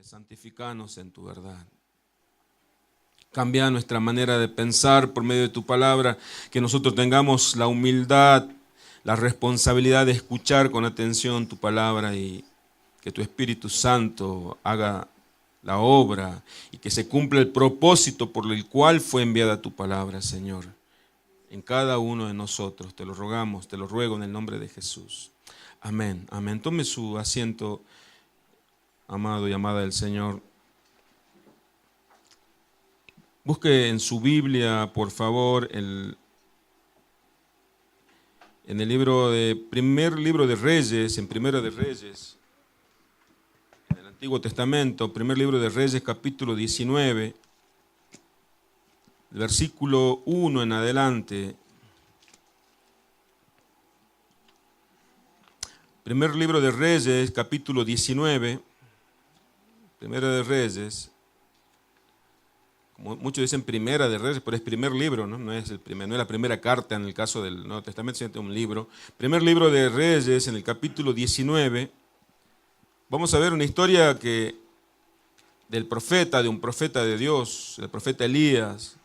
Padre, santificanos en tu verdad. Cambia nuestra manera de pensar por medio de tu palabra, que nosotros tengamos la humildad, la responsabilidad de escuchar con atención tu palabra y que tu Espíritu Santo haga la obra y que se cumpla el propósito por el cual fue enviada tu palabra, Señor, en cada uno de nosotros. Te lo rogamos, te lo ruego en el nombre de Jesús. Amén, amén. Tome su asiento, amado y amada del Señor. Busque en su Biblia, por favor, en el primer libro de Reyes, en Primera de Reyes, en el Antiguo Testamento, primer libro de Reyes, capítulo 19, versículo 1 en adelante. Primer libro de Reyes, capítulo 19, Primera de Reyes. Muchos dicen Primera de Reyes, pero es primer libro, ¿no? No es la primera carta en el caso del Nuevo Testamento, sino un libro. Primer libro de Reyes, en el capítulo 19, vamos a ver una historia de un profeta de Dios, el profeta Elías.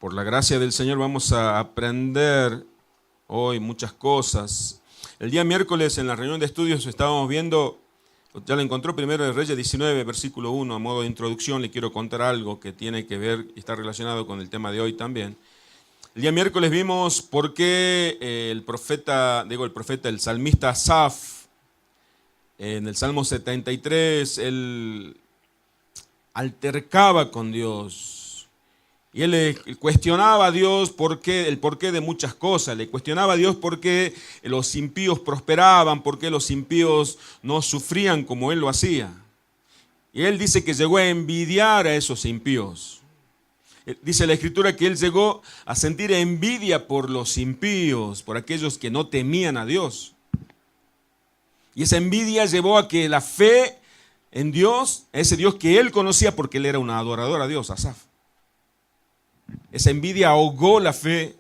Por la gracia del Señor, vamos a aprender hoy muchas cosas. El día miércoles en la reunión de estudios estábamos viendo, ya lo encontró, Primero de Reyes 19, versículo 1, a modo de introducción. Le quiero contar algo que tiene que ver y está relacionado con el tema de hoy también. El día miércoles vimos por qué el salmista Asaf, en el Salmo 73, él altercaba con Dios. Y él le cuestionaba a Dios el porqué de muchas cosas. Le cuestionaba a Dios por qué los impíos prosperaban, por qué los impíos no sufrían como él lo hacía. Y él dice que llegó a envidiar a esos impíos. Dice la Escritura que él llegó a sentir envidia por los impíos, por aquellos que no temían a Dios. Y esa envidia llevó a que la fe en Dios, ese Dios que él conocía porque él era un adorador a Dios, Asaf. Esa envidia ahogó la fe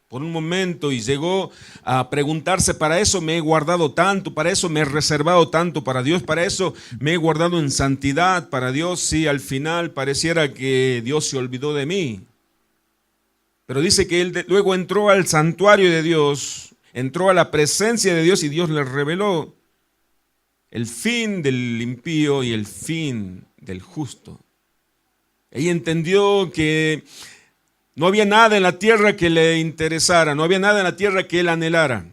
por un momento y llegó a preguntarse: para eso me he guardado tanto, para eso me he reservado tanto para Dios, para eso me he guardado en santidad para Dios, si al final pareciera que Dios se olvidó de mí. Pero dice que él luego entró al santuario de Dios, entró a la presencia de Dios y Dios le reveló el fin del impío y el fin del justo. Ella entendió que no había nada en la tierra que le interesara, no había nada en la tierra que él anhelara.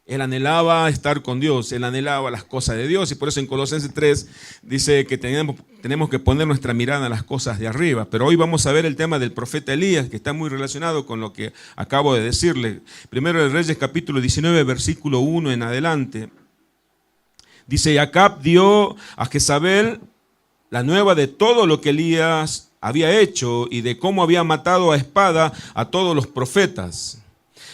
Él anhelaba estar con Dios, él anhelaba las cosas de Dios, y por eso en Colosenses 3 dice que tenemos que poner nuestra mirada en las cosas de arriba. Pero hoy vamos a ver el tema del profeta Elías, que está muy relacionado con lo que acabo de decirle. Primero de Reyes, capítulo 19, versículo 1 en adelante. Dice: Acab dio a Jezabel la nueva de todo lo que Elías había hecho y de cómo había matado a espada a todos los profetas.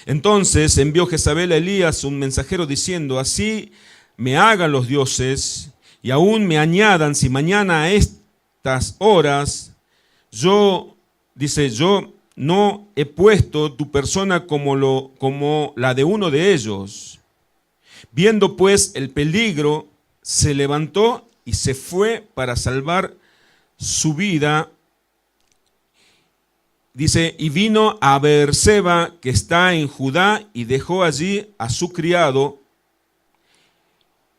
Entonces envió Jezabel a Elías un mensajero diciendo: así me hagan los dioses y aún me añadan, si mañana a estas horas yo no he puesto tu persona como la de uno de ellos. Viendo pues el peligro, se levantó y se fue para salvar su vida. Dice: y vino a Beerseba, que está en Judá, y dejó allí a su criado.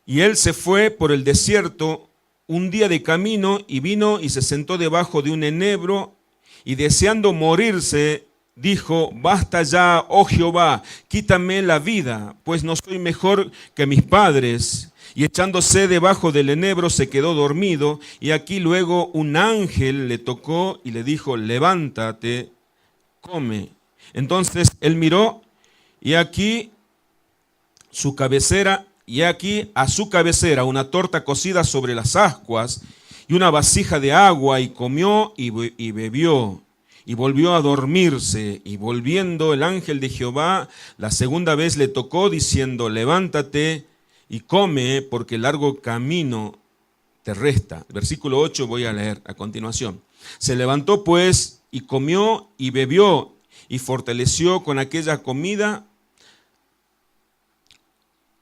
Y él se fue por el desierto un día de camino, y vino y se sentó debajo de un enebro, y deseando morirse, dijo: basta ya, oh Jehová, quítame la vida, pues no soy mejor que mis padres. Y echándose debajo del enebro se quedó dormido, y aquí luego un ángel le tocó y le dijo: levántate, come. Entonces él miró, y aquí a su cabecera una torta cocida sobre las ascuas y una vasija de agua, y comió y bebió. Y volvió a dormirse, y volviendo el ángel de Jehová la segunda vez le tocó, diciendo: levántate y come, porque largo camino te resta. El versículo 8 voy a leer a continuación. Se levantó pues y comió y bebió, y fortaleció con aquella comida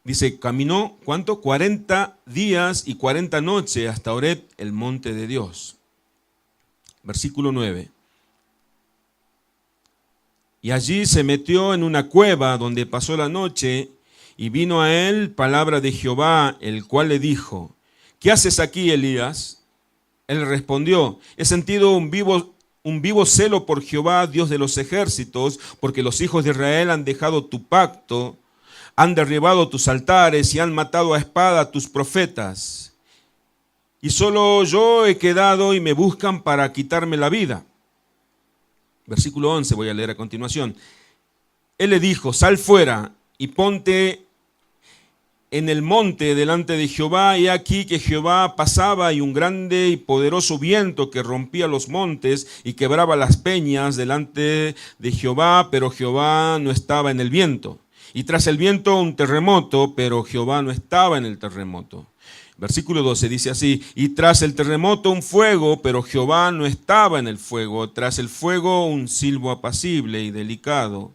Dice, caminó, ¿cuánto? 40 días y 40 noches hasta Horeb, el monte de Dios. Versículo 9. Y allí se metió en una cueva donde pasó la noche, y vino a él palabra de Jehová, el cual le dijo, ¿qué haces aquí, Elías? Él respondió, he sentido un vivo celo por Jehová, Dios de los ejércitos, porque los hijos de Israel han dejado tu pacto, han derribado tus altares y han matado a espada a tus profetas. Y solo yo he quedado y me buscan para quitarme la vida. Versículo 11 voy a leer a continuación. Él le dijo, sal fuera y ponte en el monte delante de Jehová, y aquí que Jehová pasaba y un grande y poderoso viento que rompía los montes y quebraba las peñas delante de Jehová, pero Jehová no estaba en el viento. Y tras el viento un terremoto, pero Jehová no estaba en el terremoto. Versículo 12 dice así, y tras el terremoto un fuego, pero Jehová no estaba en el fuego. Tras el fuego un silbo apacible y delicado.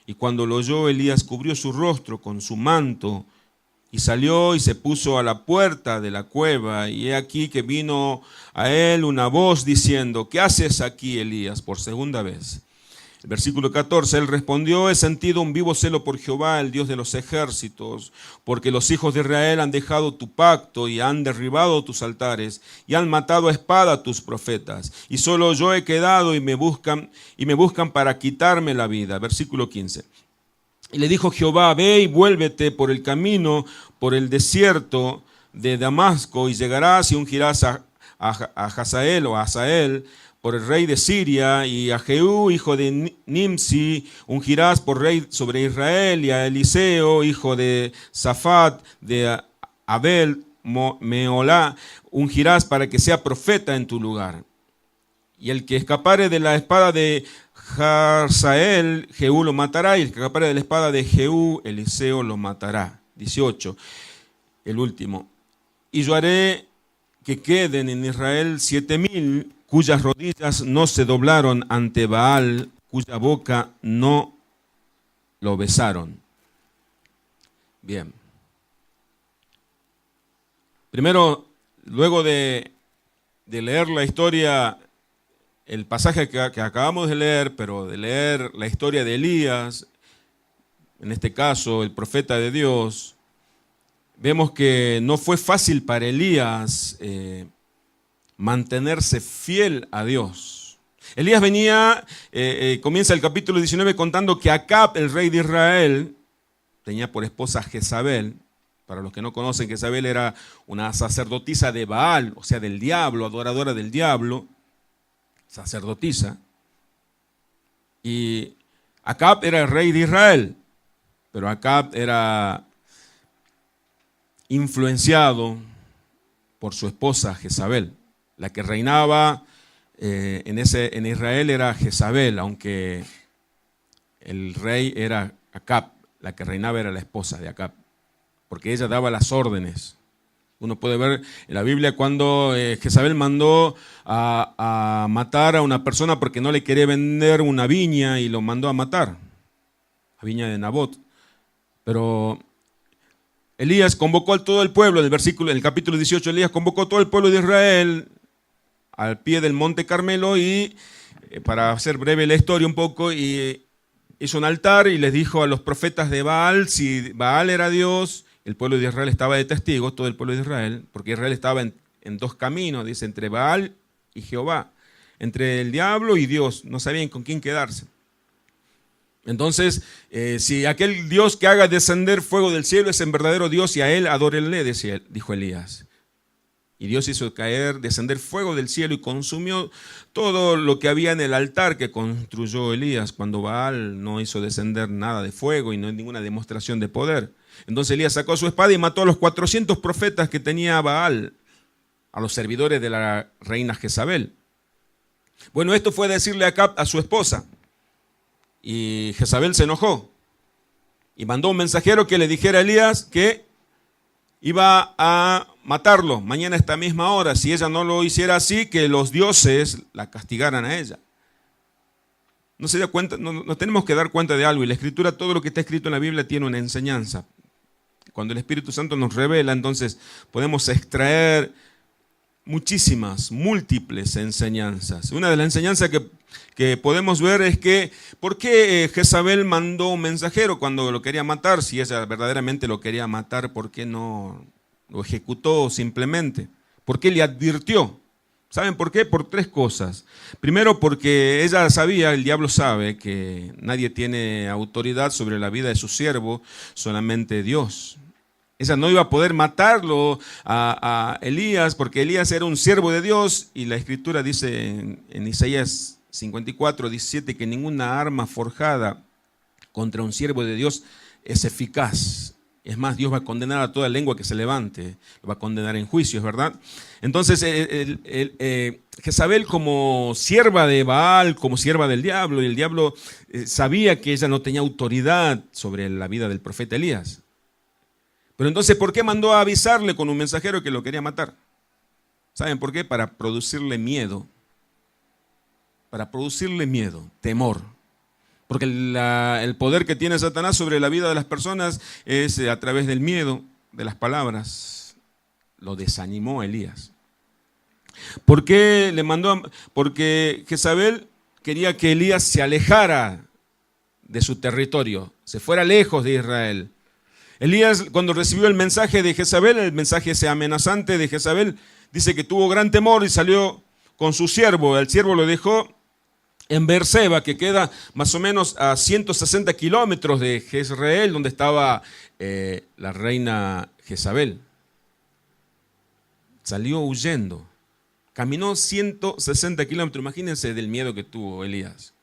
Y cuando lo oyó, Elías cubrió su rostro con su manto, y salió y se puso a la puerta de la cueva, y he aquí que vino a él una voz diciendo, ¿qué haces aquí, Elías? Por segunda vez. El versículo 14, él respondió, he sentido un vivo celo por Jehová, el Dios de los ejércitos, porque los hijos de Israel han dejado tu pacto y han derribado tus altares y han matado a espada a tus profetas. Y solo yo he quedado y me buscan para quitarme la vida. Versículo 15. Y le dijo Jehová, ve y vuélvete por el camino, por el desierto de Damasco, y llegarás y ungirás a Hazael o a Asael por el rey de Siria, y a Jehú, hijo de Nimsi, ungirás por rey sobre Israel, y a Eliseo, hijo de Safat, de Abel Meolá, ungirás para que sea profeta en tu lugar. Y el que escapare de la espada de Hazael, Jehú lo matará, y el que escapare de la espada de Jehú, Eliseo lo matará. 18, el último. Y yo haré que queden en Israel 7,000 cuyas rodillas no se doblaron ante Baal, cuya boca no lo besaron. Bien. Primero, luego de leer la historia, el pasaje que acabamos de leer, pero de leer la historia de Elías, en este caso el profeta de Dios, vemos que no fue fácil para Elías mantenerse fiel a Dios. Elías venía, comienza el capítulo 19 contando que Acab, el rey de Israel, tenía por esposa a Jezabel. Para los que no conocen, Jezabel era una sacerdotisa de Baal, o sea, del diablo, adoradora del diablo, sacerdotisa. Y Acab era el rey de Israel, pero Acab era influenciado por su esposa Jezabel. La que reinaba en Israel era Jezabel, aunque el rey era Acab. La que reinaba era la esposa de Acab, porque ella daba las órdenes. Uno puede ver en la Biblia cuando Jezabel mandó a matar a una persona porque no le quería vender una viña y lo mandó a matar, la viña de Nabot. Pero Elías convocó a todo el pueblo, en el capítulo 18, Elías convocó a todo el pueblo de Israel al pie del monte Carmelo y, para hacer breve la historia un poco, y hizo un altar y les dijo a los profetas de Baal, si Baal era Dios, el pueblo de Israel estaba de testigo, todo el pueblo de Israel, porque Israel estaba en dos caminos, dice, entre Baal y Jehová, entre el diablo y Dios, no sabían con quién quedarse. Entonces, si aquel Dios que haga descender fuego del cielo es en verdadero Dios, y a él adórenle, dijo Elías. Y Dios hizo descender fuego del cielo y consumió todo lo que había en el altar que construyó Elías, cuando Baal no hizo descender nada de fuego y no hay ninguna demostración de poder. Entonces Elías sacó su espada y mató a los 400 profetas que tenía Baal, a los servidores de la reina Jezabel. Bueno, esto fue decirle a Acab, a su esposa, y Jezabel se enojó y mandó un mensajero que le dijera a Elías que iba a matarlo mañana a esta misma hora. Si ella no lo hiciera así, que los dioses la castigaran a ella. No se da cuenta, nos tenemos que dar cuenta de algo, y la Escritura, todo lo que está escrito en la Biblia tiene una enseñanza. Cuando el Espíritu Santo nos revela, entonces podemos extraer muchísimas, múltiples enseñanzas. Una de las enseñanzas que podemos ver es que, ¿por qué Jezabel mandó un mensajero cuando lo quería matar? Si ella verdaderamente lo quería matar, ¿por qué no lo ejecutó simplemente? ¿Por qué le advirtió? ¿Saben por qué? Por tres cosas. Primero, porque ella sabía, el diablo sabe, que nadie tiene autoridad sobre la vida de su siervo, solamente Dios. Ella no iba a poder matarlo a Elías, porque Elías era un siervo de Dios, y la Escritura dice en Isaías 54, 17, que ninguna arma forjada contra un siervo de Dios es eficaz. Es más, Dios va a condenar a toda lengua que se levante, lo va a condenar en juicios, ¿verdad? Entonces, Jezabel, como sierva de Baal, como sierva del diablo, y el diablo sabía que ella no tenía autoridad sobre la vida del profeta Elías. Pero entonces, ¿por qué mandó a avisarle con un mensajero que lo quería matar? ¿Saben por qué? Para producirle miedo. Para producirle miedo, temor. Porque el poder que tiene Satanás sobre la vida de las personas es a través del miedo, de las palabras. Lo desanimó a Elías. ¿Por qué le mandó? Porque Jezabel quería que Elías se alejara de su territorio, se fuera lejos de Israel. Elías, cuando recibió el mensaje de Jezabel, el mensaje ese amenazante de Jezabel, dice que tuvo gran temor y salió con su siervo. El siervo lo dejó en Beerseba, que queda más o menos a 160 kilómetros de Jezreel, donde estaba la reina Jezabel. Salió huyendo. Caminó 160 kilómetros. Imagínense del miedo que tuvo Elías.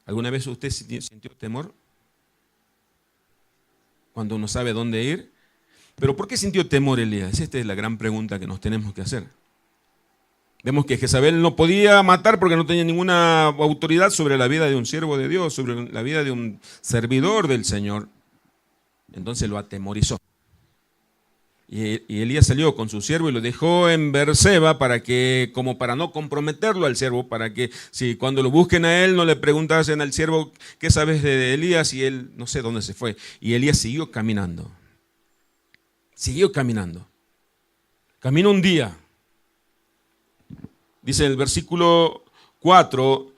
¿Alguna vez usted sintió temor? Cuando no sabe dónde ir. ¿Pero por qué sintió temor Elías? Esta es la gran pregunta que nos tenemos que hacer. Vemos que Jezabel no podía matar porque no tenía ninguna autoridad sobre la vida de un siervo de Dios, sobre la vida de un servidor del Señor. Entonces lo atemorizó. Y Elías salió con su siervo y lo dejó en Beerseba como para no comprometerlo al siervo, para que si cuando lo busquen a él no le preguntasen al siervo qué sabes de Elías, y él no sé dónde se fue. Y Elías siguió caminando. Siguió caminando. Caminó un día. Dice el versículo 4,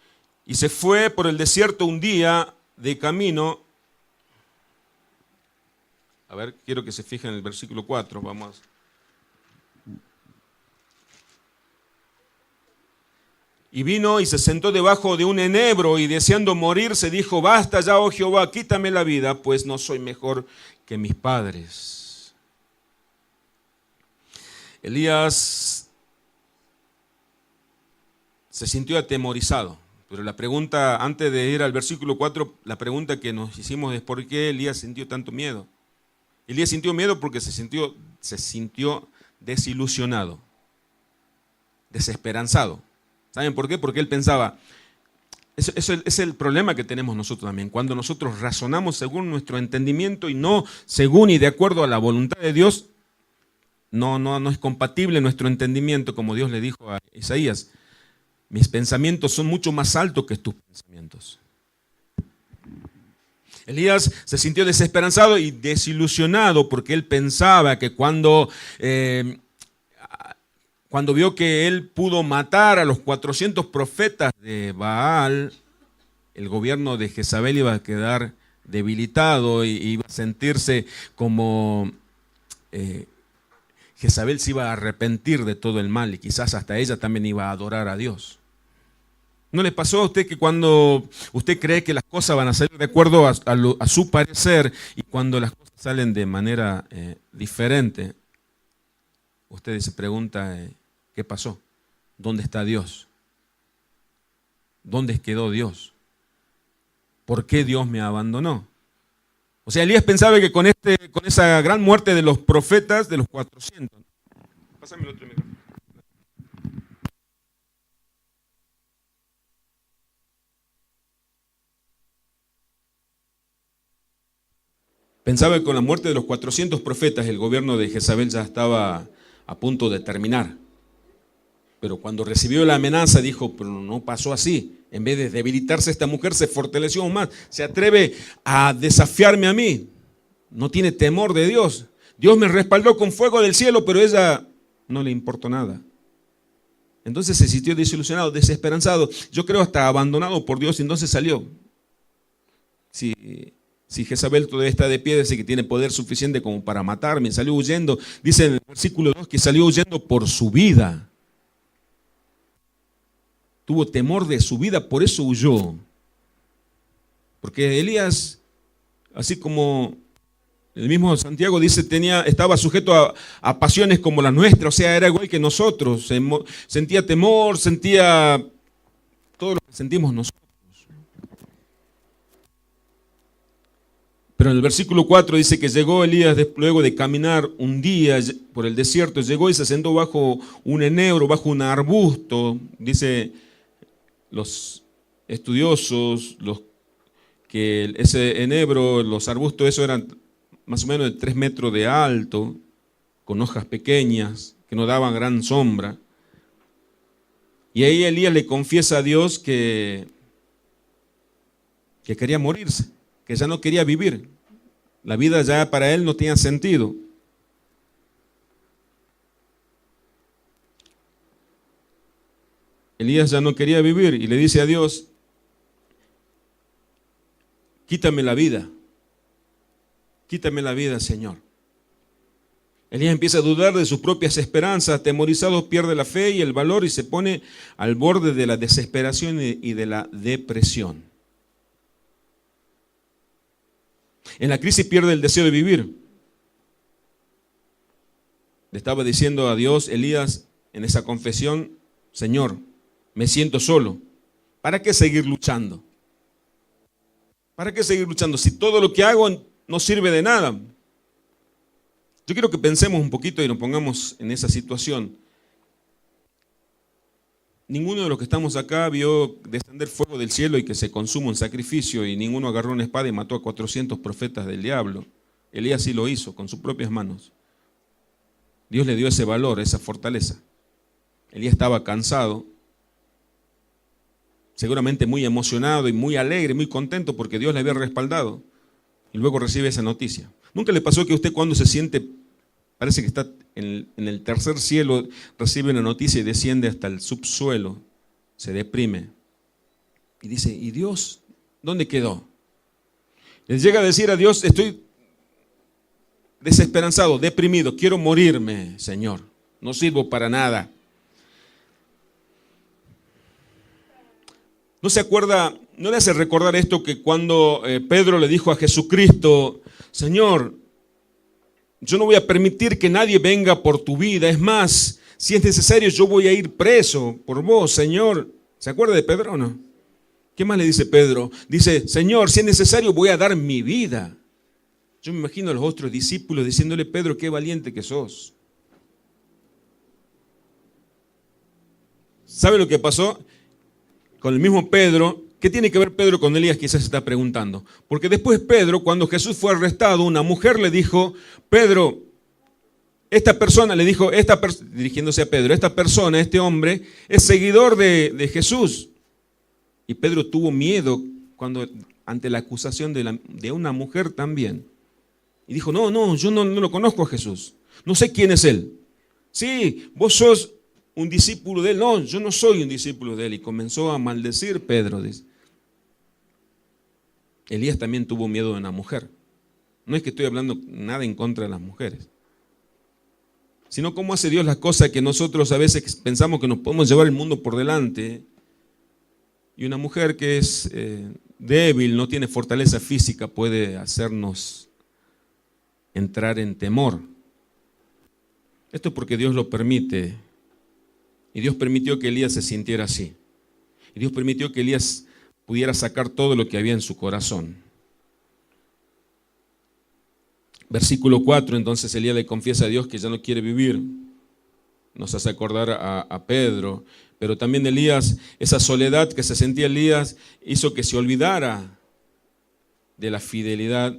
y se fue por el desierto un día de camino. A ver, quiero que se fijen en el versículo 4, vamos. Y vino y se sentó debajo de un enebro, y deseando morir se dijo: basta ya, oh Jehová, quítame la vida, pues no soy mejor que mis padres. Elías se sintió atemorizado, pero la pregunta, antes de ir al versículo 4, la pregunta que nos hicimos es: ¿por qué Elías sintió tanto miedo? Elías sintió miedo porque se sintió desilusionado, desesperanzado. ¿Saben por qué? Porque él pensaba, eso es el problema que tenemos nosotros también, cuando nosotros razonamos según nuestro entendimiento y no según y de acuerdo a la voluntad de Dios, no es compatible nuestro entendimiento, como Dios le dijo a Isaías: mis pensamientos son mucho más altos que tus pensamientos. Elías se sintió desesperanzado y desilusionado porque él pensaba que cuando vio que él pudo matar a los 400 profetas de Baal, el gobierno de Jezabel iba a quedar debilitado y iba a sentirse como Jezabel se iba a arrepentir de todo el mal y quizás hasta ella también iba a adorar a Dios. ¿No le pasó a usted que cuando usted cree que las cosas van a salir de acuerdo a su parecer, y cuando las cosas salen de manera diferente, usted se pregunta, ¿qué pasó? ¿Dónde está Dios? ¿Dónde quedó Dios? ¿Por qué Dios me abandonó? O sea, Elías pensaba que con esa gran muerte de los profetas, de los 400. Pásame el otro micrófono. Pensaba que con la muerte de los 400 profetas el gobierno de Jezabel ya estaba a punto de terminar. Pero cuando recibió la amenaza dijo: pero no pasó así. En vez de debilitarse esta mujer, se fortaleció aún más. Se atreve a desafiarme a mí. No tiene temor de Dios. Dios me respaldó con fuego del cielo, pero ella no le importó nada. Entonces se sintió desilusionado, desesperanzado, yo creo hasta abandonado por Dios, y entonces salió. Si Jezabel todavía está de pie, dice que tiene poder suficiente como para matarme, salió huyendo. Dice en el versículo 2 que salió huyendo por su vida. Tuvo temor de su vida, por eso huyó. Porque Elías, así como el mismo Santiago dice, estaba sujeto a pasiones como las nuestras, o sea, era igual que nosotros. Sentía temor, sentía todo lo que sentimos nosotros. Pero en el versículo 4 dice que llegó Elías luego de caminar un día por el desierto, llegó y se sentó bajo un enebro, bajo un arbusto. Dice los estudiosos, que ese enebro, los arbustos, eso eran más o menos de 3 metros de alto, con hojas pequeñas, que no daban gran sombra. Y ahí Elías le confiesa a Dios que quería morirse, que ya no quería vivir. La vida ya para él no tenía sentido. Elías ya no quería vivir y le dice a Dios, quítame la vida, Señor. Elías empieza a dudar de sus propias esperanzas, atemorizado pierde la fe y el valor y se pone al borde de la desesperación y de la depresión. En la crisis pierde el deseo de vivir. Le estaba diciendo a Dios, Elías, en esa confesión, Señor, me siento solo. ¿Para qué seguir luchando? ¿Para qué seguir luchando si todo lo que hago no sirve de nada? Yo quiero que pensemos un poquito y nos pongamos en esa situación. Ninguno de los que estamos acá vio descender fuego del cielo y que se consuma un sacrificio, y ninguno agarró una espada y mató a 400 profetas del diablo. Elías sí lo hizo con sus propias manos. Dios le dio ese valor, esa fortaleza. Elías estaba cansado, seguramente muy emocionado y muy alegre, muy contento porque Dios le había respaldado. Y luego recibe esa noticia. ¿Nunca le pasó que usted cuando se siente, parece que está en el tercer cielo, recibe una noticia y desciende hasta el subsuelo, se deprime y dice, ¿y Dios dónde quedó? Le llega a decir a Dios, estoy desesperanzado, deprimido, quiero morirme, Señor, no sirvo para nada. ¿No se acuerda, no le hace recordar esto que cuando Pedro le dijo a Jesucristo, Señor, yo no voy a permitir que nadie venga por tu vida, es más, si es necesario yo voy a ir preso por vos, Señor? ¿Se acuerda de Pedro o no? ¿Qué más le dice Pedro? Dice, Señor, si es necesario voy a dar mi vida. Yo me imagino a los otros discípulos diciéndole, Pedro, qué valiente que sos. ¿Sabe lo que pasó con el mismo Pedro? ¿Qué tiene que ver Pedro con Elías? Quizás se está preguntando. Porque después Pedro, cuando Jesús fue arrestado, una mujer le dijo, Pedro, esta persona, le dijo, dirigiéndose a Pedro, esta persona, este hombre, es seguidor de Jesús. Y Pedro tuvo miedo ante la acusación de una mujer también. Y dijo, no, yo no lo conozco a Jesús. No sé quién es él. Sí, vos sos un discípulo de él. No, yo no soy un discípulo de él. Y comenzó a maldecir Pedro. Dice. Elías también tuvo miedo de una mujer. No es que estoy hablando nada en contra de las mujeres, sino cómo hace Dios las cosas que nosotros a veces pensamos que nos podemos llevar el mundo por delante. Y una mujer que es débil, no tiene fortaleza física, puede hacernos entrar en temor. Esto es porque Dios lo permite. Y Dios permitió que Elías se sintiera así. Y Dios permitió que Elías pudiera sacar todo lo que había en su corazón. Versículo 4, entonces Elías le confiesa a Dios que ya no quiere vivir. Nos hace acordar a Pedro. Pero también Elías, esa soledad que se sentía Elías, hizo que se olvidara de la fidelidad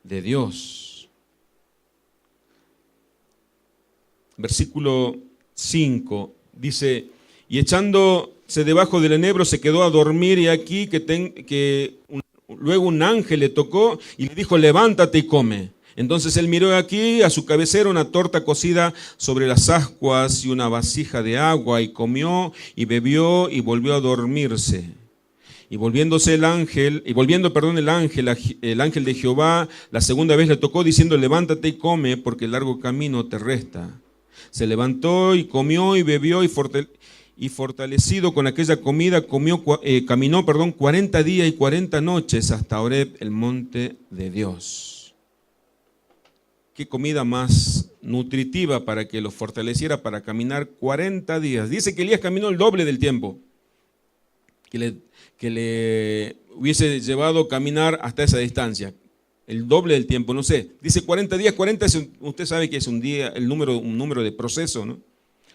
de Dios. Versículo 5 dice, y echándose debajo del enebro se quedó a dormir, y aquí luego un ángel le tocó y le dijo, levántate y come. Entonces él miró aquí a su cabecera una torta cocida sobre las ascuas y una vasija de agua, y comió y bebió y volvió a dormirse. Y volviendo el ángel de Jehová, la segunda vez le tocó diciendo: levántate y come, porque el largo camino te resta. Se levantó y comió y bebió, y fortalecido con aquella comida caminó 40 días y 40 noches hasta Horeb, el monte de Dios. Qué comida más nutritiva para que lo fortaleciera para caminar 40 días. Dice que Elías caminó el doble del tiempo que le hubiese llevado caminar hasta esa distancia. El doble del tiempo, no sé. Dice 40 días, 40, usted sabe que es un día, un número de proceso, ¿no?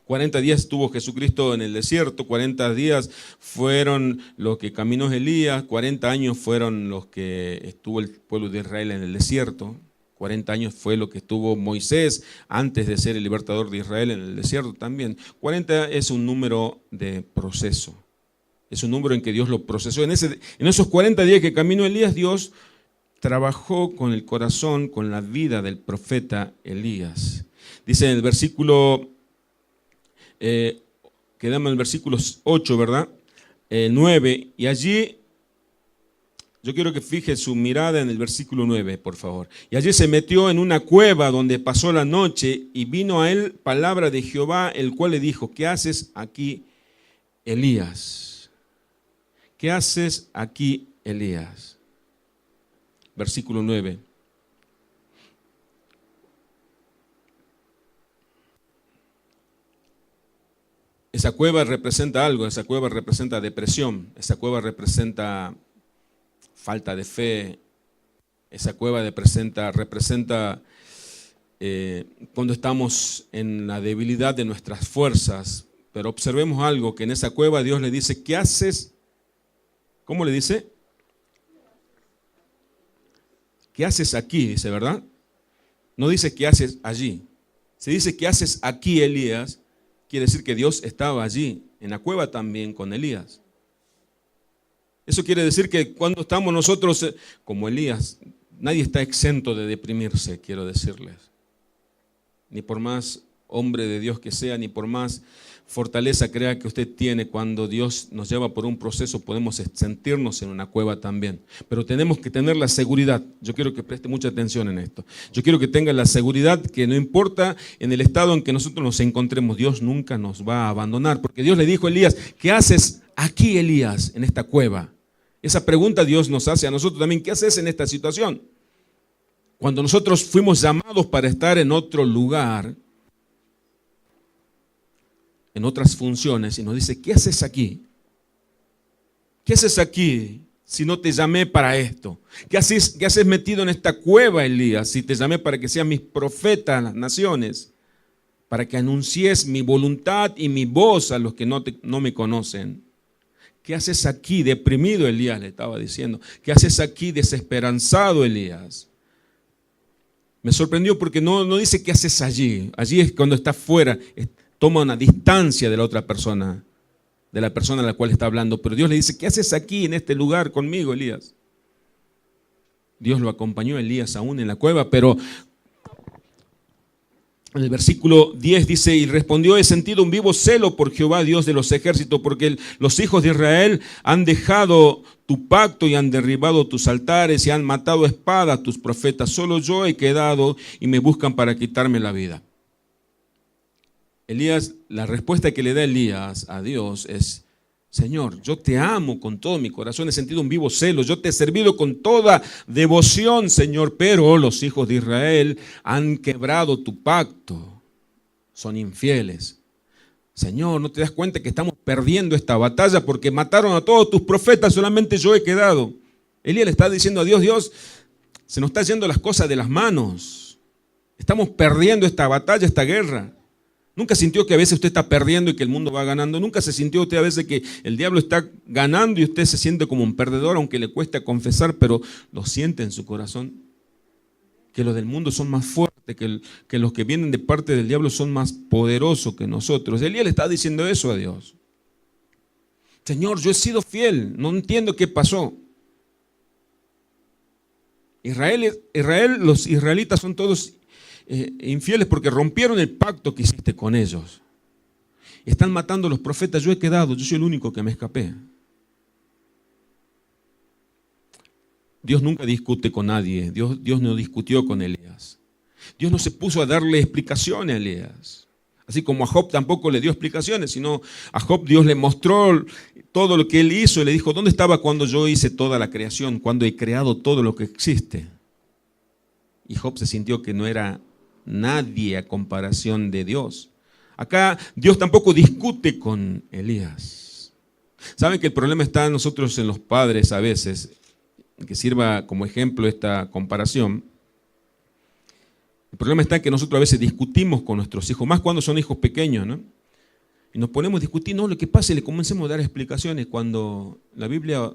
40 días estuvo Jesucristo en el desierto, 40 días fueron los que caminó Elías, 40 años fueron los que estuvo el pueblo de Israel en el desierto, 40 años fue lo que estuvo Moisés antes de ser el libertador de Israel en el desierto también. 40 es un número de proceso, es un número en que Dios lo procesó. En esos 40 días que caminó Elías, Dios trabajó con el corazón, con la vida del profeta Elías. Dice en el versículo, quedamos en el versículo 8, ¿verdad? 9, y allí, yo quiero que fije su mirada en el versículo 9, por favor. Y allí se metió en una cueva donde pasó la noche, y vino a él palabra de Jehová, el cual le dijo: ¿qué haces aquí, Elías? ¿Qué haces aquí, Elías? Versículo 9. Esa cueva representa algo, esa cueva representa depresión, esa cueva representa falta de fe, esa cueva representa cuando estamos en la debilidad de nuestras fuerzas. Pero observemos algo, que en esa cueva Dios le dice: ¿qué haces? ¿Cómo le dice? ¿Qué haces aquí? Dice, ¿verdad? No dice ¿qué haces allí? Se dice ¿qué haces aquí, Elías? Quiere decir que Dios estaba allí, en la cueva también con Elías. Eso quiere decir que cuando estamos nosotros, como Elías, nadie está exento de deprimirse, quiero decirles. Ni por más hombre de Dios que sea, ni por más fortaleza crea que usted tiene, cuando Dios nos lleva por un proceso podemos sentirnos en una cueva también. Pero tenemos que tener la seguridad. Yo quiero que preste mucha atención en esto. Yo quiero que tenga la seguridad que no importa en el estado en que nosotros nos encontremos, Dios nunca nos va a abandonar. Porque Dios le dijo a Elías: ¿qué haces aquí, Elías, en esta cueva? Esa pregunta Dios nos hace a nosotros también: ¿qué haces en esta situación? Cuando nosotros fuimos llamados para estar en otro lugar, en otras funciones, y nos dice: ¿qué haces aquí? ¿Qué haces aquí si no te llamé para esto? ¿Qué haces metido en esta cueva, Elías, si te llamé para que seas mis profetas a las naciones? Para que anuncies mi voluntad y mi voz a los que no me conocen. ¿Qué haces aquí deprimido, Elías? Le estaba diciendo. ¿Qué haces aquí desesperanzado, Elías? Me sorprendió porque no dice ¿qué haces allí? Allí es cuando está fuera. Toma una distancia de la otra persona, de la persona a la cual está hablando. Pero Dios le dice: ¿qué haces aquí en este lugar conmigo, Elías? Dios lo acompañó a Elías aún en la cueva, pero en el versículo 10 dice: y respondió: he sentido un vivo celo por Jehová, Dios de los ejércitos, porque los hijos de Israel han dejado tu pacto y han derribado tus altares y han matado a espada a tus profetas. Solo yo he quedado y me buscan para quitarme la vida. Elías, la respuesta que le da Elías a Dios es: Señor, yo te amo con todo mi corazón, he sentido un vivo celo, yo te he servido con toda devoción, Señor, pero los hijos de Israel han quebrado tu pacto, son infieles. Señor, ¿no te das cuenta que estamos perdiendo esta batalla porque mataron a todos tus profetas, solamente yo he quedado? Elías le está diciendo a Dios: Dios, se nos está yendo las cosas de las manos, estamos perdiendo esta batalla, esta guerra. ¿Nunca sintió que a veces usted está perdiendo y que el mundo va ganando? ¿Nunca se sintió usted a veces que el diablo está ganando y usted se siente como un perdedor, aunque le cuesta confesar, pero lo siente en su corazón? Que los del mundo son más fuertes, que los que vienen de parte del diablo son más poderosos que nosotros. Elías le está diciendo eso a Dios. Señor, yo he sido fiel, no entiendo qué pasó. Los israelitas son todos infieles porque rompieron el pacto que hiciste con ellos. Están matando a los profetas, yo soy el único que me escapé. Dios nunca discute con nadie, Dios no discutió con Elías. Dios no se puso a darle explicaciones a Elías. Así como a Job tampoco le dio explicaciones, sino a Job Dios le mostró todo lo que él hizo y le dijo, ¿dónde estaba cuando yo hice toda la creación, cuando he creado todo lo que existe? Y Job se sintió que no era nadie a comparación de Dios. Acá Dios tampoco discute con Elías. ¿Saben que el problema está en nosotros, en los padres a veces? Que sirva como ejemplo esta comparación. El problema está en que nosotros a veces discutimos con nuestros hijos, más cuando son hijos pequeños, ¿no? Y nos ponemos a discutir, no, lo que pasa, y le comencemos a dar explicaciones. Cuando la Biblia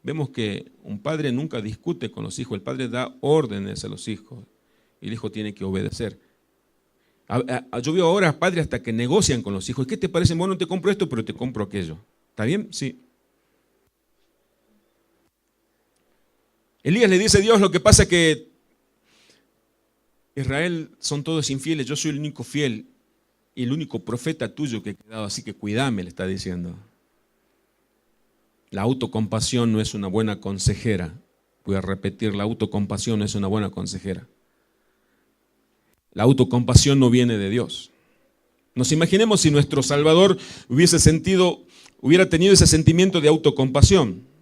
vemos que un padre nunca discute con los hijos, el padre da órdenes a los hijos y el hijo tiene que obedecer. Yo veo ahora padres hasta que negocian con los hijos. ¿Qué te parece? Bueno, no te compro esto, pero te compro aquello. ¿Está bien? Sí. Elías le dice a Dios, lo que pasa es que Israel son todos infieles, yo soy el único fiel y el único profeta tuyo que he quedado, así que cuídame, le está diciendo. La autocompasión no es una buena consejera. Voy a repetir, la autocompasión no es una buena consejera. La autocompasión no viene de Dios. Nos imaginemos si nuestro Salvador hubiera tenido ese sentimiento de autocompasión.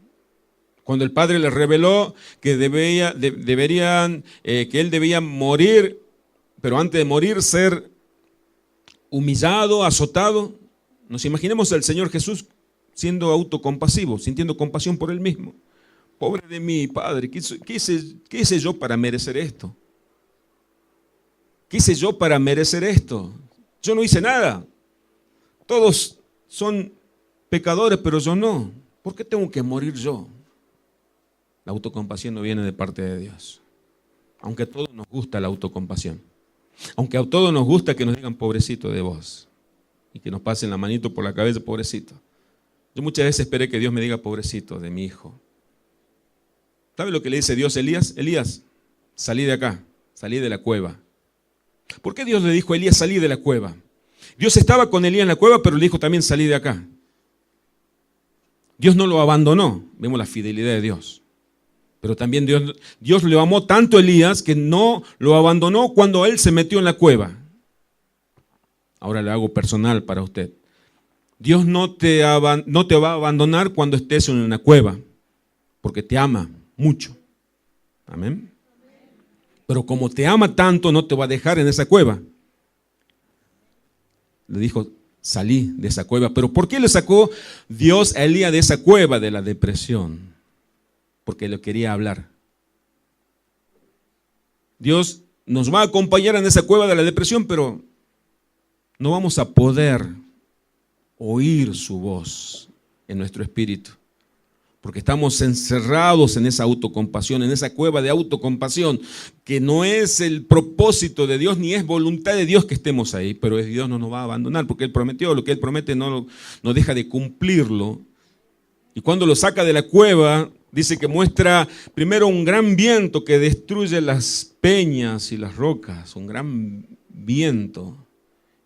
Cuando el Padre le reveló que que él debía morir, pero antes de morir ser humillado, azotado. Nos imaginemos al Señor Jesús siendo autocompasivo, sintiendo compasión por él mismo. Pobre de mí, Padre, ¿qué hice yo para merecer esto? ¿Qué hice yo para merecer esto? Yo no hice nada. Todos son pecadores, pero yo no. ¿Por qué tengo que morir yo? La autocompasión no viene de parte de Dios. Aunque a todos nos gusta la autocompasión. Aunque a todos nos gusta que nos digan pobrecito de vos. Y que nos pasen la manito por la cabeza, pobrecito. Yo muchas veces esperé que Dios me diga pobrecito de mi hijo. ¿Sabe lo que le dice Dios a Elías? Elías, salí de acá, salí de la cueva. ¿Por qué Dios le dijo a Elías salí de la cueva? Dios estaba con Elías en la cueva, pero le dijo también salí de acá. Dios no lo abandonó. Vemos la fidelidad de Dios. Pero también Dios le amó tanto a Elías que no lo abandonó cuando él se metió en la cueva. Ahora le hago personal para usted. Dios no te va a abandonar cuando estés en una cueva, porque te ama mucho. Amén. Pero como te ama tanto, no te va a dejar en esa cueva. Le dijo, salí de esa cueva. ¿Pero por qué le sacó Dios a Elías de esa cueva de la depresión? Porque le quería hablar. Dios nos va a acompañar en esa cueva de la depresión, pero no vamos a poder oír su voz en nuestro espíritu. Porque estamos encerrados en esa autocompasión, en esa cueva de autocompasión, que no es el propósito de Dios, ni es voluntad de Dios que estemos ahí, pero Dios no nos va a abandonar, porque Él prometió, lo que Él promete no deja de cumplirlo. Y cuando lo saca de la cueva, dice que muestra primero un gran viento que destruye las peñas y las rocas, un gran viento.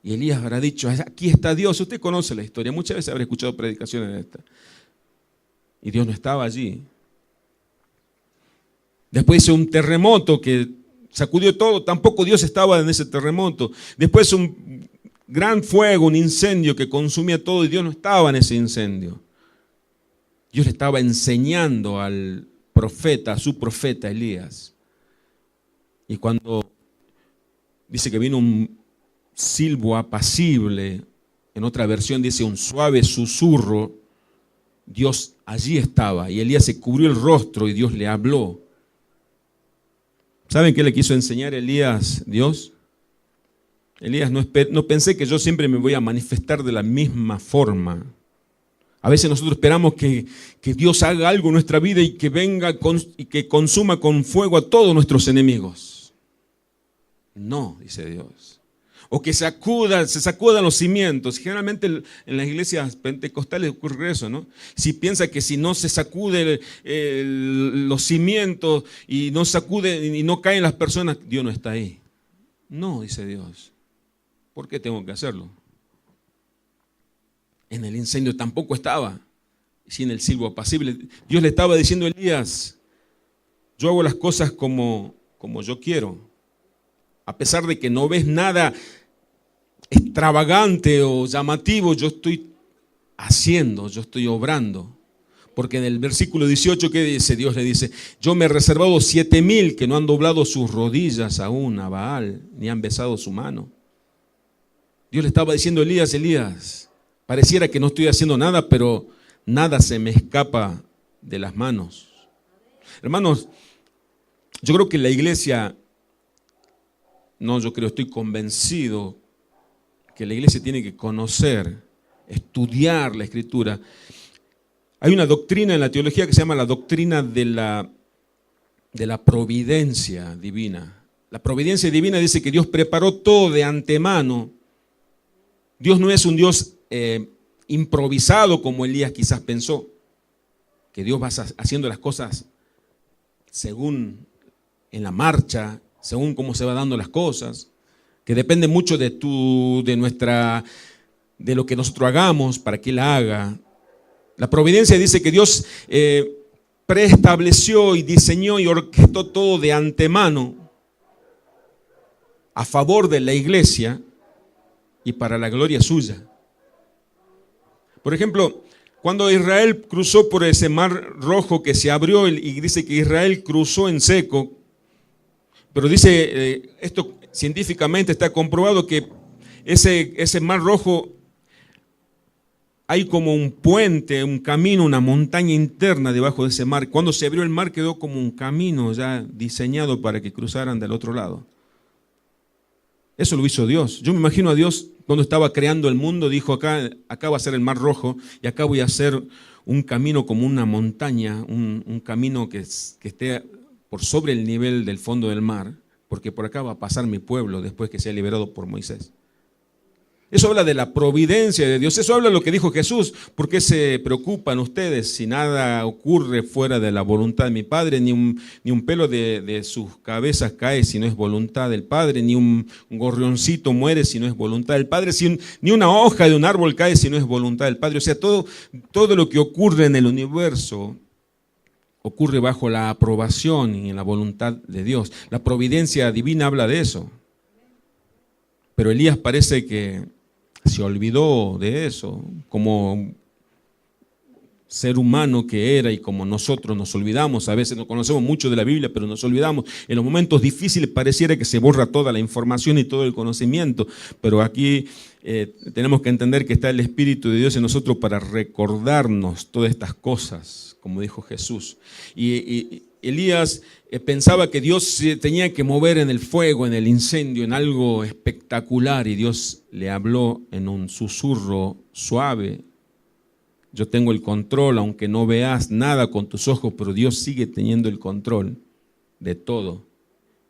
Y Elías habrá dicho, aquí está Dios. Usted conoce la historia, muchas veces habrá escuchado predicaciones de esta. Y Dios no estaba allí. Después hizo un terremoto que sacudió todo, tampoco Dios estaba en ese terremoto. Después un gran fuego, un incendio que consumía todo y Dios no estaba en ese incendio. Dios le estaba enseñando al profeta, a su profeta Elías. Y cuando dice que vino un silbo apacible, en otra versión dice un suave susurro, Dios allí estaba y Elías se cubrió el rostro y Dios le habló. ¿Saben qué le quiso enseñar Elías, Dios? Elías, no pensé que yo siempre me voy a manifestar de la misma forma. A veces nosotros esperamos que Dios haga algo en nuestra vida y que venga y que consuma con fuego a todos nuestros enemigos. No, dice Dios. O que se sacudan los cimientos. Generalmente en las iglesias pentecostales ocurre eso, ¿no? Si piensa que si no se sacude los cimientos y no sacude y no caen las personas, Dios no está ahí. No, dice Dios. ¿Por qué tengo que hacerlo? En el incendio tampoco estaba, sin el silbo apacible. Dios le estaba diciendo a Elías, yo hago las cosas como yo quiero. A pesar de que no ves nada extravagante o llamativo, yo estoy haciendo, yo estoy obrando. Porque en el versículo 18, ¿qué dice? Dios le dice, yo me he reservado 7,000 que no han doblado sus rodillas aún a Baal, ni han besado su mano. Dios le estaba diciendo a Elías, Elías, pareciera que no estoy haciendo nada, pero nada se me escapa de las manos. Hermanos, yo creo que la iglesia, estoy convencido que la iglesia tiene que conocer, estudiar la Escritura. Hay una doctrina en la teología que se llama la doctrina de la providencia divina. La providencia divina dice que Dios preparó todo de antemano. Dios no es un Dios improvisado como Elías quizás pensó, que Dios va haciendo las cosas según en la marcha, según cómo se va dando las cosas, que depende mucho de lo que nosotros hagamos para que Él haga. La providencia dice que Dios preestableció y diseñó y orquestó todo de antemano a favor de la iglesia y para la gloria suya. Por ejemplo, cuando Israel cruzó por ese mar rojo que se abrió y dice que Israel cruzó en seco, pero dice, esto científicamente está comprobado que ese mar rojo hay como un puente, un camino, una montaña interna debajo de ese mar. Cuando se abrió el mar quedó como un camino ya diseñado para que cruzaran del otro lado. Eso lo hizo Dios. Yo me imagino a Dios cuando estaba creando el mundo, dijo acá va a ser el mar rojo y acá voy a hacer un camino como una montaña, un camino que esté por sobre el nivel del fondo del mar, porque por acá va a pasar mi pueblo después que sea liberado por Moisés. Eso habla de la providencia de Dios, eso habla de lo que dijo Jesús. ¿Por qué se preocupan ustedes si nada ocurre fuera de la voluntad de mi Padre? Ni un pelo de sus cabezas cae si no es voluntad del Padre, ni un gorrioncito muere si no es voluntad del Padre, ni una hoja de un árbol cae si no es voluntad del Padre. O sea, todo lo que ocurre en el universo ocurre bajo la aprobación y en la voluntad de Dios. La providencia divina habla de eso. Pero Elías parece que se olvidó de eso, como ser humano que era y como nosotros nos olvidamos. A veces no conocemos mucho de la Biblia, pero nos olvidamos. En los momentos difíciles pareciera que se borra toda la información y todo el conocimiento, pero aquí tenemos que entender que está el Espíritu de Dios en nosotros para recordarnos todas estas cosas, como dijo Jesús. Y Elías pensaba que Dios se tenía que mover en el fuego, en el incendio, en algo espectacular, y Dios le habló en un susurro suave. Yo tengo el control, aunque no veas nada con tus ojos, pero Dios sigue teniendo el control de todo.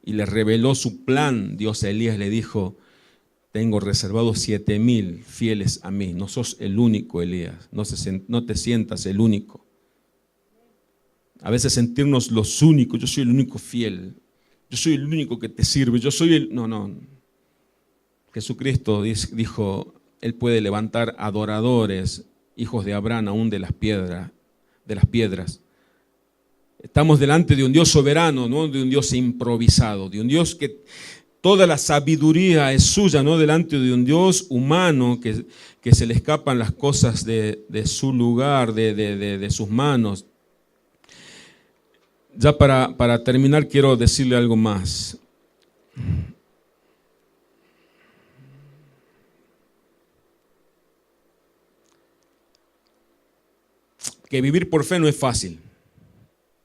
Y le reveló su plan. Dios a Elías le dijo, tengo reservados 7,000 fieles a mí. No sos el único, Elías, no te sientas el único. A veces sentirnos los únicos, yo soy el único fiel, yo soy el único que te sirve, yo soy el... No. Jesucristo dijo, Él puede levantar adoradores, hijos de Abraham, aún de las piedras. Estamos delante de un Dios soberano, no de un Dios improvisado, de un Dios que toda la sabiduría es suya, no delante de un Dios humano que se le escapan las cosas de su lugar, de sus manos. Ya para terminar quiero decirle algo más. Que vivir por fe no es fácil,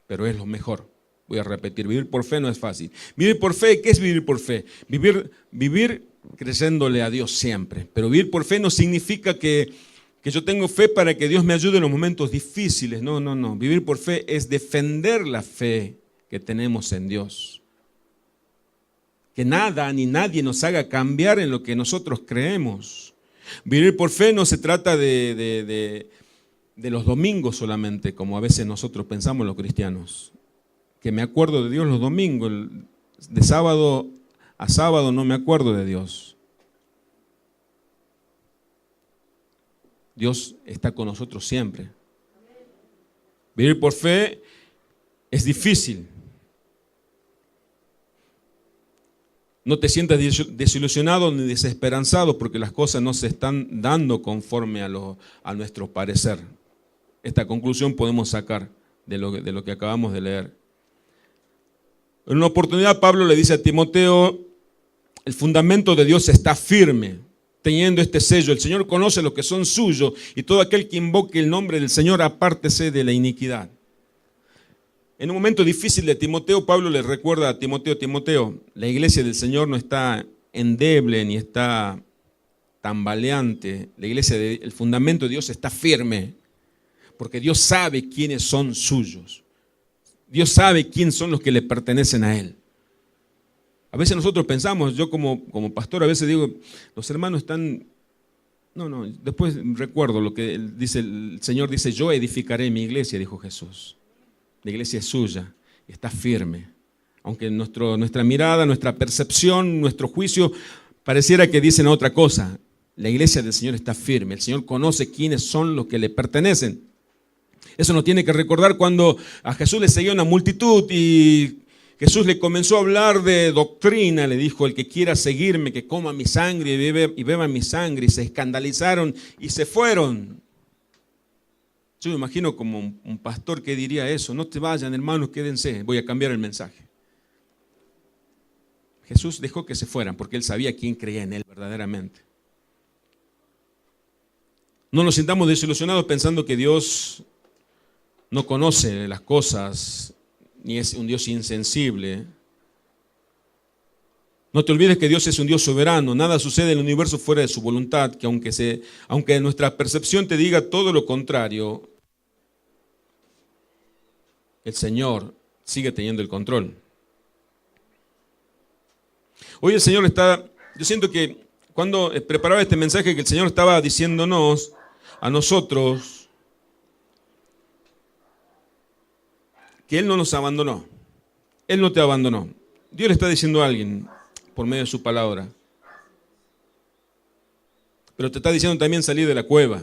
pero es lo mejor. Voy a repetir, vivir por fe no es fácil. Vivir por fe, ¿qué es vivir por fe? Vivir creyéndole a Dios siempre. Pero vivir por fe no significa que yo tengo fe para que Dios me ayude en los momentos difíciles. No. Vivir por fe es defender la fe que tenemos en Dios. que nada ni nadie nos haga cambiar en lo que nosotros creemos. Vivir por fe no se trata de los domingos solamente, como a veces nosotros pensamos los cristianos. Que me acuerdo de Dios los domingos, de sábado a sábado no me acuerdo de Dios. Dios está con nosotros siempre. Vivir por fe es difícil. No te sientas desilusionado ni desesperanzado porque las cosas no se están dando conforme a nuestro parecer. Esta conclusión podemos sacar de lo que acabamos de leer. En una oportunidad Pablo le dice a Timoteo, el fundamento de Dios está firme, teniendo este sello. El Señor conoce los que son suyos y todo aquel que invoque el nombre del Señor apártese de la iniquidad. En un momento difícil de Timoteo, Pablo le recuerda a Timoteo, la iglesia del Señor no está endeble ni está tambaleante. La iglesia, el fundamento de Dios está firme, porque Dios sabe quiénes son suyos. Dios sabe quiénes son los que le pertenecen a Él. A veces nosotros pensamos, yo como pastor a veces digo, los hermanos están... No, después recuerdo lo que dice el Señor, dice, yo edificaré mi iglesia, dijo Jesús. La iglesia es suya, está firme. Aunque nuestra mirada, nuestra percepción, nuestro juicio pareciera que dicen otra cosa. La iglesia del Señor está firme. El Señor conoce quiénes son los que le pertenecen. Eso nos tiene que recordar cuando a Jesús le seguía una multitud y Jesús le comenzó a hablar de doctrina. Le dijo, el que quiera seguirme, que coma mi sangre y beba mi sangre. Y se escandalizaron y se fueron. Yo me imagino como un pastor que diría eso, no te vayan hermanos, quédense, voy a cambiar el mensaje. Jesús dejó que se fueran porque Él sabía quién creía en Él verdaderamente. No nos sintamos desilusionados pensando que Dios no conoce las cosas, ni es un Dios insensible. No te olvides que Dios es un Dios soberano, nada sucede en el universo fuera de su voluntad, que aunque nuestra percepción te diga todo lo contrario, el Señor sigue teniendo el control. Hoy el Señor yo siento que cuando preparaba este mensaje que el Señor estaba diciéndonos a nosotros que Él no nos abandonó, Él no te abandonó. Dios le está diciendo a alguien por medio de su palabra. Pero te está diciendo también salir de la cueva.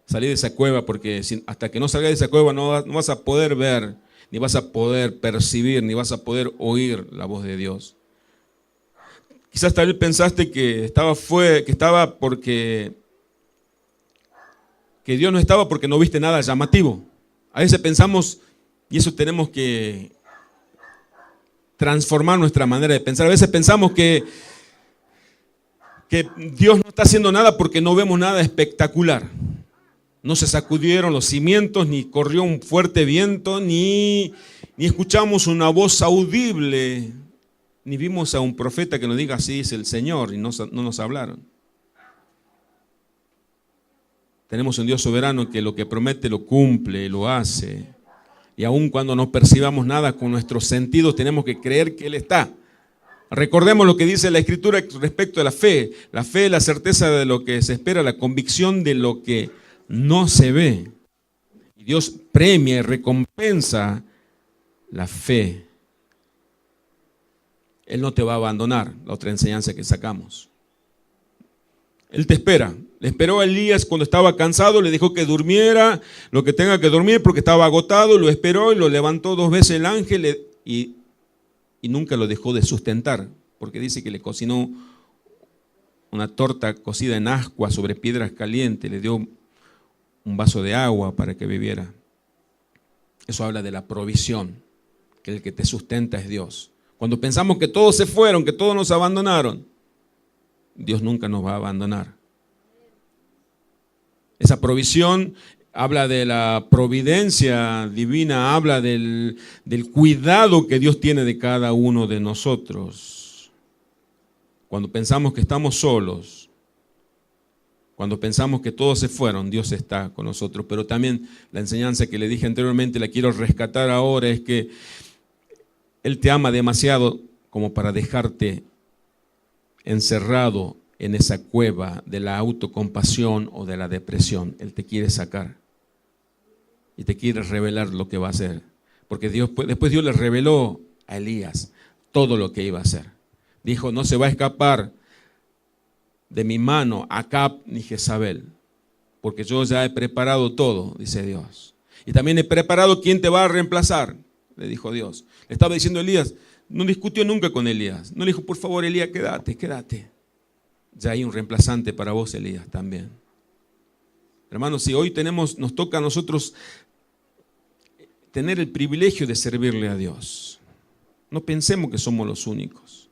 Salir de esa cueva porque hasta que no salgas de esa cueva no vas a poder ver, ni vas a poder percibir, ni vas a poder oír la voz de Dios. Quizás tal vez pensaste que que Dios no estaba porque no viste nada llamativo. A veces pensamos, y eso tenemos que transformar nuestra manera de pensar. A veces pensamos que Dios no está haciendo nada porque no vemos nada espectacular. No se sacudieron los cimientos, ni corrió un fuerte viento, ni escuchamos una voz audible, ni vimos a un profeta que nos diga así es el Señor, y no nos hablaron. Tenemos un Dios soberano que lo que promete lo cumple, lo hace. Y aun cuando no percibamos nada con nuestros sentidos, tenemos que creer que Él está. Recordemos lo que dice la Escritura respecto a la fe. La fe es la certeza de lo que se espera, la convicción de lo que no se ve. Y Dios premia y recompensa la fe. Él no te va a abandonar, la otra enseñanza que sacamos. Él te espera. Le esperó a Elías cuando estaba cansado, le dijo que durmiera lo que tenga que dormir porque estaba agotado, lo esperó y lo levantó 2 veces el ángel y nunca lo dejó de sustentar, porque dice que le cocinó una torta cocida en ascua sobre piedras calientes, le dio un vaso de agua para que bebiera. Eso habla de la provisión, que el que te sustenta es Dios. Cuando pensamos que todos se fueron, que todos nos abandonaron, Dios nunca nos va a abandonar. Esa provisión habla de la providencia divina, habla del cuidado que Dios tiene de cada uno de nosotros. Cuando pensamos que estamos solos, cuando pensamos que todos se fueron, Dios está con nosotros. Pero también la enseñanza que le dije anteriormente, la quiero rescatar ahora, es que Él te ama demasiado como para dejarte encerrado en esa cueva de la autocompasión o de la depresión. Él te quiere sacar y te quiere revelar lo que va a hacer. Porque después Dios le reveló a Elías todo lo que iba a hacer. Dijo, no se va a escapar de mi mano Acab ni Jezabel, porque yo ya he preparado todo, dice Dios. Y también he preparado quién te va a reemplazar, le dijo Dios. Le estaba diciendo Elías, no discutió nunca con Elías. No le dijo, por favor, Elías, quédate. Ya hay un reemplazante para vos, Elías, también. Hermanos, si hoy nos toca a nosotros tener el privilegio de servirle a Dios. No pensemos que somos los únicos.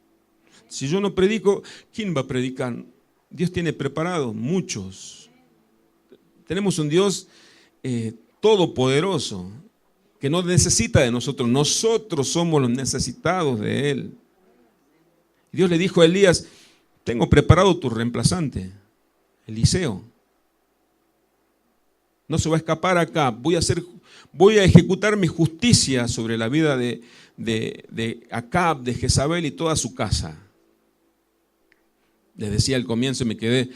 Si yo no predico, ¿quién va a predicar? Dios tiene preparado muchos. Tenemos un Dios todopoderoso que no necesita de nosotros. Nosotros somos los necesitados de Él. Dios le dijo a Elías, tengo preparado tu reemplazante, Eliseo. No se va a escapar acá. Voy a ejecutar mi justicia sobre la vida de Acab, de Jezabel y toda su casa. Les decía al comienzo y me quedé,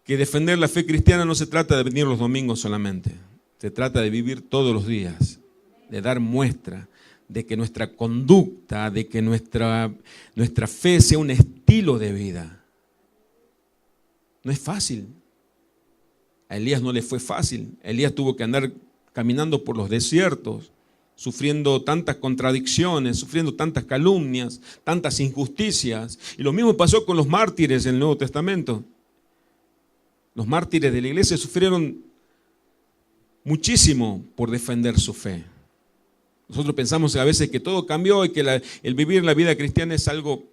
que defender la fe cristiana no se trata de venir los domingos solamente. Se trata de vivir todos los días, de dar muestra de que nuestra conducta, de que nuestra fe sea un estilo de vida. No es fácil. A Elías no le fue fácil. Elías tuvo que andar caminando por los desiertos, sufriendo tantas contradicciones, sufriendo tantas calumnias, tantas injusticias. Y lo mismo pasó con los mártires del Nuevo Testamento. Los mártires de la iglesia sufrieron muchísimo por defender su fe. Nosotros pensamos a veces que todo cambió y que el vivir la vida cristiana es algo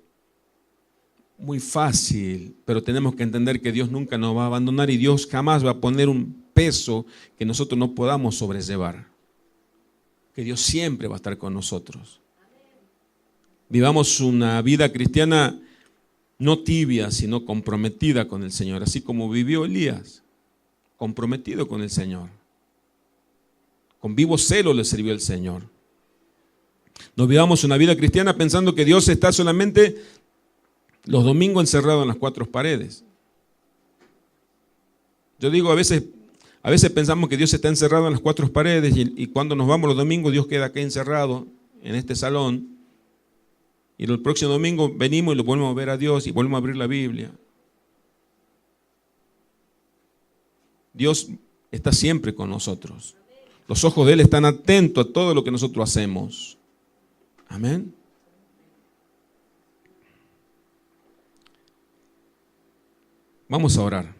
muy fácil, pero tenemos que entender que Dios nunca nos va a abandonar y Dios jamás va a poner un peso que nosotros no podamos sobrellevar. Que Dios siempre va a estar con nosotros. Vivamos una vida cristiana no tibia, sino comprometida con el Señor, así como vivió Elías, comprometido con el Señor. Con vivo celo le sirvió el Señor. No vivamos una vida cristiana pensando que Dios está solamente los domingos encerrado en las cuatro paredes. Yo digo, a veces pensamos que Dios está encerrado en las cuatro paredes y cuando nos vamos los domingos Dios queda aquí encerrado en este salón y el próximo domingo venimos y lo volvemos a ver a Dios y volvemos a abrir la Biblia. Dios está siempre con nosotros. Los ojos de Él están atentos a todo lo que nosotros hacemos. Amén. Vamos a orar.